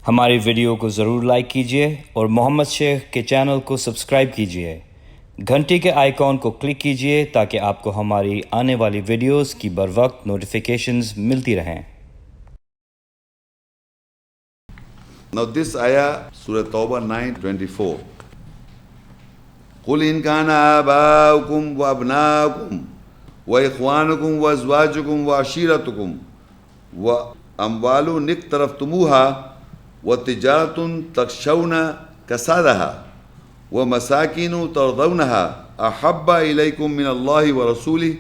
हमारी वीडियो को ज़रूर लाइक कीजिए और मोहम्मद शेख के चैनल को सब्सक्राइब कीजिए। घंटी के आइकॉन को क्लिक कीजिए ताकि आपको हमारी आने वाली वीडियोस की बरवक्त नोटिफिकेशंस मिलती रहें। Now this ayah, Surah Taubah 9:24. قُلْ إِنْ كَانَ آبَاؤُكُمْ وَأَبْنَاؤُكُمْ وَإِخْوَانُكُمْ وَأَزْوَاجُكُمْ وَعَشِيرَتُكُمْ وَأَمْوَالٌ اقْتَرَفْتُمُوهَا وَتِجَارَةٌ تَخْشَوْنَ كَسَادَهَا وَمَسَاكِنُ تَرْضَوْنَهَا أَحَبَّ إِلَيْكُم مِّنَ اللَّهِ وَرَسُولِهِ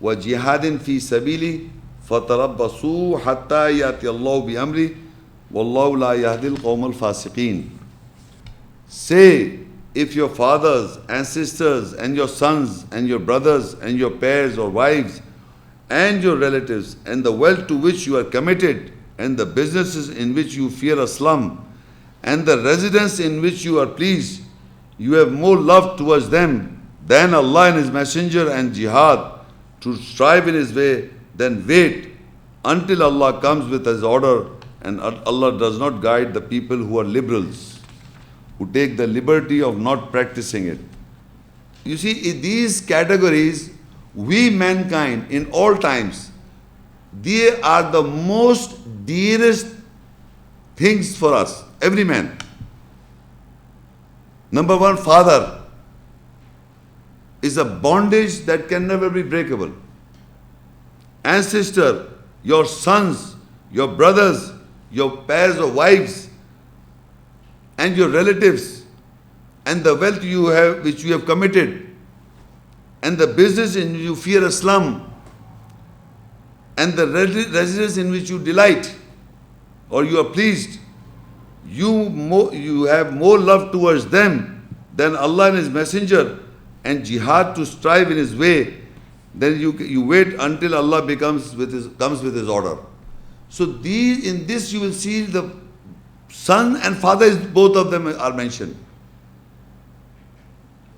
وَجِهَادٍ فِي سَبِيلِهِ فَتَرَبَّصُوا حَتَّى يَأْتِيَ اللَّهُ بِأَمْرِهِ وَاللَّهُ لَا يَهْدِي الْقَوْمَ الْفَاسِقِينَ. Say, if your fathers and sisters and your sons and your brothers and your pairs or wives and your relatives and the wealth to which you are committed and the businesses in which you fear a slum and the residence in which you are pleased, you have more love towards them than Allah and His Messenger and jihad to strive in His way, then wait until Allah comes with His order, and Allah does not guide the people who are liberals, who take the liberty of not practicing it. You see, in these categories, we mankind in all times, they are the most dearest things for us, every man. Number one, father is a bondage that can never be breakable. And sister, your sons, your brothers, your pairs of wives, and your relatives, and the wealth you have which you have committed, and the business in which you fear a slum, and the residence in which you delight or you are pleased, you have more love towards them than Allah and His Messenger and jihad to strive in His way. Then you wait until Allah comes with His order. So in this you will see the son and father, both of them are mentioned.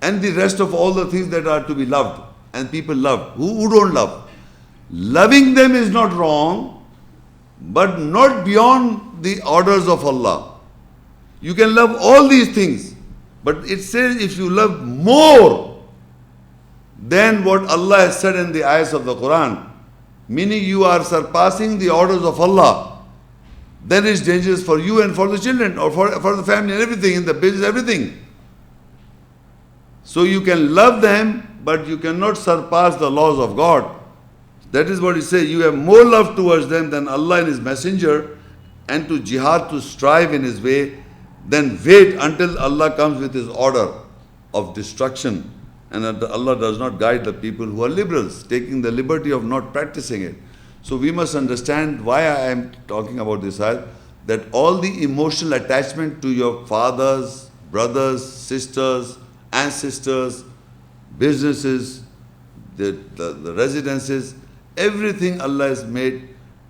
And the rest of all the things that are to be loved and people love. Who don't love? Loving them is not wrong, but not beyond the orders of Allah. You can love all these things, but it says if you love more than what Allah has said in the ayahs of the Quran, meaning you are surpassing the orders of Allah, then it's dangerous for you and for the children or for the family and everything, in the business, everything. So you can love them, but you cannot surpass the laws of God. That is what He says, you have more love towards them than Allah and His Messenger, and to jihad to strive in His way, then wait until Allah comes with His order of destruction. And Allah does not guide the people who are liberals, taking the liberty of not practicing it. So we must understand why I am talking about this ayah, that all the emotional attachment to your fathers, brothers, sisters, ancestors, businesses, the residences, everything Allah has made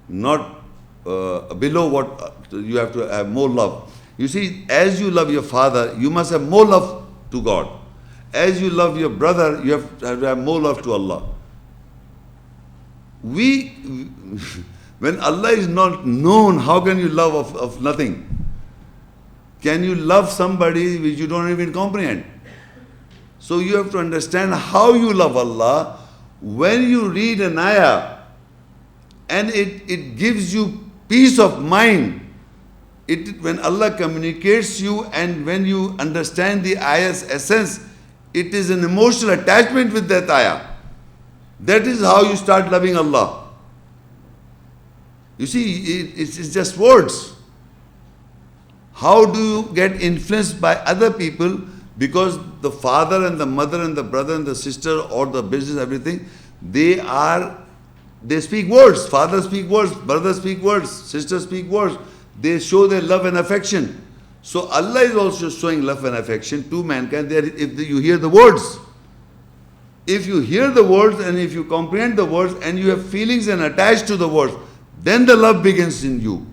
not below what you have to have more love. You see, as you love your father, you must have more love to God. As you love your brother, you have to have more love to Allah. When Allah is not known, how can you love of nothing? Can you love somebody which you don't even comprehend? So you have to understand how you love Allah. When you read an ayah and it gives you peace of mind, when Allah communicates you and when you understand the ayah's essence, it is an emotional attachment with that ayah. That is how you start loving Allah. You see, it's just words. How do you get influenced by other people? Because the father and the mother and the brother and the sister or the business, everything, they speak words. Father speak words, brother speak words, sister speak words. They show their love and affection. So Allah is also showing love and affection to mankind if you hear the words. If you hear the words and if you comprehend the words and you have feelings and attached to the words, then the love begins in you.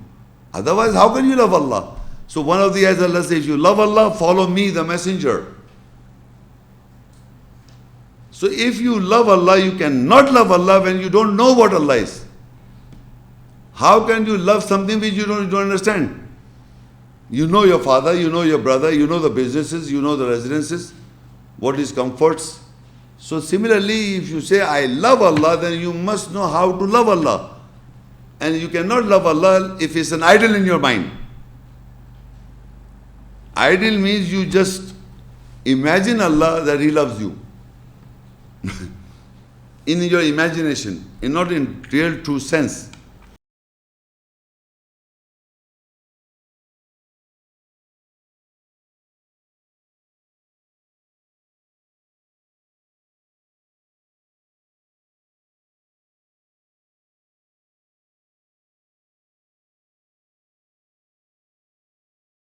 Otherwise, how can you love Allah? So one of the ayahs Allah says, if you love Allah, follow me, the messenger. So if you love Allah, you cannot love Allah when you don't know what Allah is. How can you love something which you don't understand? You know your father, you know your brother, you know the businesses, you know the residences, what is comforts. So similarly, if you say, I love Allah, then you must know how to love Allah. And you cannot love Allah if it's an idol in your mind. Idol means you just imagine Allah that He loves you. In your imagination, and not in real true sense.